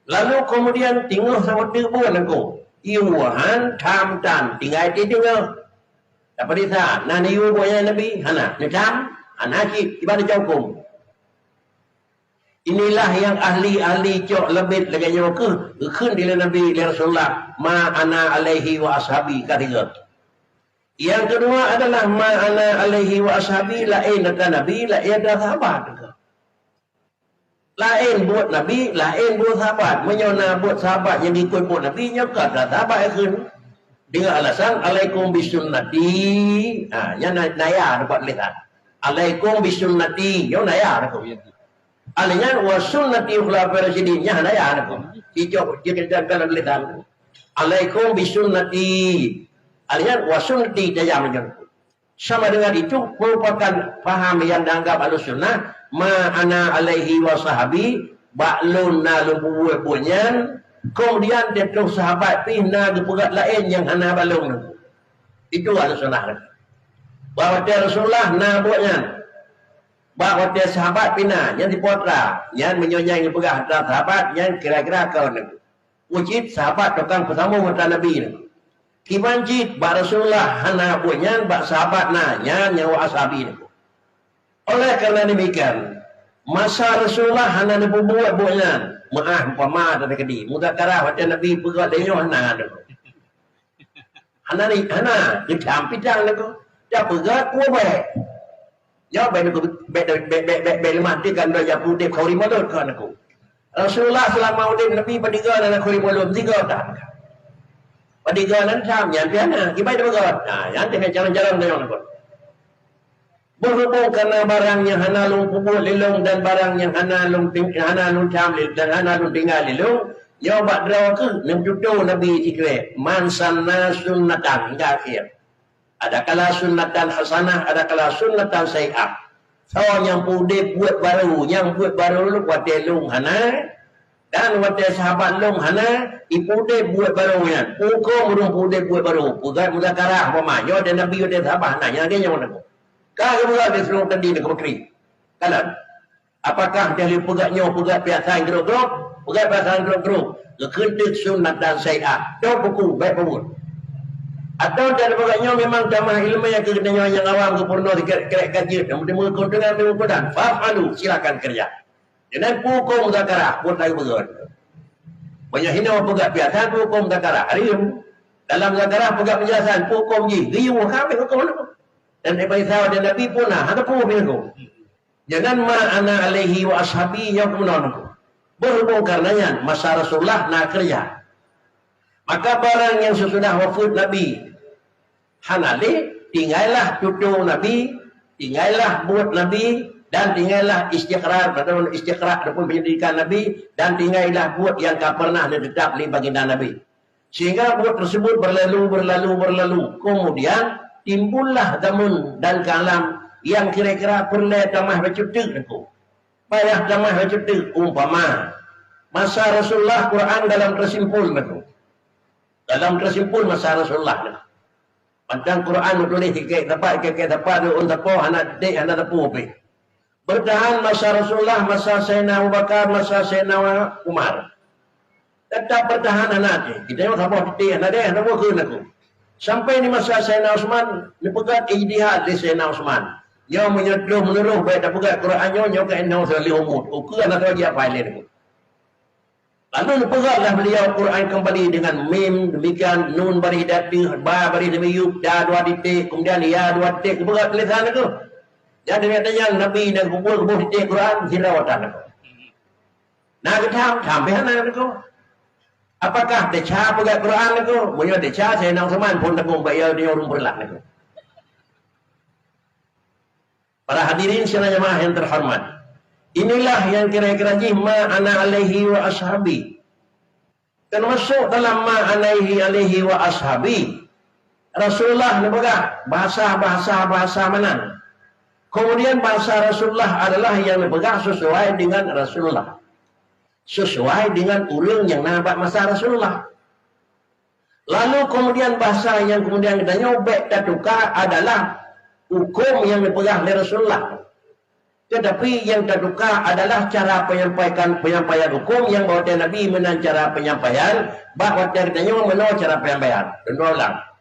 Lalu kemudian tinggal sama terbun aku. Iuhan tham tan tinggal di tinggal. Dapat dita, nani iu boya Nabi, hana, netam, anaki, ibadah jaukum. Inilah yang ahli-ahli cok lebih lagi nyoke, ikun di Nabi Rasulullah, ma ana alaihi wa ashabi katiga. Yang kedua adalah ma ana alaihi wa ashabi lain kata Nabi, lain dah sahabat. Lain buat Nabi, lain buat sahabat. Menyona buat sahabat yang ikut buat Nabi, nyokat dah sahabat ikun. Dengan alasan alaikum bisunnati. Yang naya dapat lihat. Alaikum bisunnati. Yang naya aku. Alanya wa sunnati khulafai rasyidin. Yang naya aku. Hijau kita dalam lihat. Alaikum bisunnati. Alanya wa sunnati tajam macam. Sama dengan itu merupakan paham yang dianggap Ahlussunnah ma ana alaihi wa sahabi ba'lun nalum buat-buatnya. Kemudian dia terus sahabat pina ke pegat lain yang hana balung. Itu Ahlussunnah. Bahawa dia Rasulullah na buatnya. Bahawa dia sahabat pina yang dipotra, yang menyonyai ke pegat sahabat yang kira-kira kau nak. Wujud sahabat tukang bersama dengan Nabi ni. Kimanjit ba Rasulullah hana buatnya ba sahabat na yang nyawa ashabi ni. Oleh kerana demikian, masa Rasulullah hana buat-buatnya. Maaf, umpama ada kedi. Mudzakarah macam Nabi pegat dia hana tu. Hana ni, hana. Dia campitang tu. Dia pegat, kuah baik. Dia baik lemah dia kan dia putih khawri malut kan aku. Rasulullah selama udip Nabi padiga dan khawri malut. Tiga tak. Padiga dan sam, yang piana. Kibai dia pegat. Yang dia jalan-jalan dia aku. Berhubung karena barang yang hana lung pupuk lilung dan barang yang hana lung cam dan hana lung tinggal lilung, ya bak draw ke menjudo Nabi tikre man sanna sunnatan hingga akhir. Ada kala sunnatan hasanah, ada kala sunnatan sayyi'ah. Orang yang pudih buat baru, yang buat baru lu buat lung hana dan buat sahabat lung hana, ipudih buat barunya. Hukum urung pudih buat baru. Pugat mudzakarah apa yo dan Nabi yo sahabat hana yang dia yang kau pula dia suruh tadi dekat bekri. Kanan. Apakah dia pegatnya pegat biasa yang geruk-geruk? Pegat biasa yang geruk-geruk. Kekentik sunat dan sayyi'ah. Dia buku baik pun. Atau dia pegatnya memang jamaah ilmu yang kekenanya yang awam ke purno dikerek kaji. Kemudian menguntungkan mengumpulkan. Fa'alu silakan kerja. Jadi hukum mudzakarah buat lagi berat. Banyak hina pegat biasa hukum mudzakarah. Hari ini dalam mudzakarah pegat penjelasan hukum ji. Dia kami hukum mana? Dan daripada dan Nabi pun ada pun bingung. Jangan ma ana alaihi wa ashabi yang kemudian berhubung karenanya masa Rasulullah nak kerja. Maka barang yang sesudah wafat Nabi hanali tinggallah cucu Nabi, tinggallah buat Nabi dan tinggallah istiqrar ataupun istiqra ataupun pendidikan Nabi dan tinggallah buat yang tak pernah tetap di baginda Nabi. Sehingga buat tersebut berlalu. Kemudian timbullah zaman dan kalam yang kira-kira perlu tamah bercutik aku. Payah tamah bercutik umpama masa Rasulullah Quran dalam tersimpul betul. Dalam tersimpul masa Rasulullah. Padang Quran tulis ke tempat dia untuk anak dik anak tepu pe. Bertahan masa Rasulullah, masa Sayyidina Abu Bakar, masa Sayyidina Umar. Tetap bertahan anak dia. Kita yang apa titik anak dia, anak bukan aku. Sampai di masa Sayyidina Utsman, dipegat ijtihad di Sayyidina Utsman. Dia menuruh baik dah pegat Qurannya, dia ke endau sekali umur. Ukur anak dia apa lain. Lalu dipegatlah beliau Quran kembali dengan mim, demikian nun bari dati, ba bari demi yub, da dua titik, kemudian ya dua titik, dipegat tulisan itu. Jadi katanya Nabi dan kumpul titik Quran, silawatan itu. Nah kita sampai mana itu? Apakah deca pegat Quran itu? Punya deca saya nak seman pun tengok bayar dia orang berlak itu. Para hadirin sekalian jemaah yang terhormat. Inilah yang kira-kira ma ana alaihi wa ashabi. Termasuk dalam ma alaihi wa ashabi. Rasulullah ni pegang bahasa mana? Kemudian bahasa Rasulullah adalah yang dipegang sesuai dengan Rasulullah. Sesuai dengan ulun yang nampak masa Rasulullah. Lalu kemudian bahasa yang kemudian kita nyobek dan tukar adalah hukum yang dipegang oleh Rasulullah. Tetapi yang tertukar adalah cara penyampaian hukum yang bahawa Nabi menang cara penyampaian, bahawa kita menolak cara penyampaian. Contoh ulang.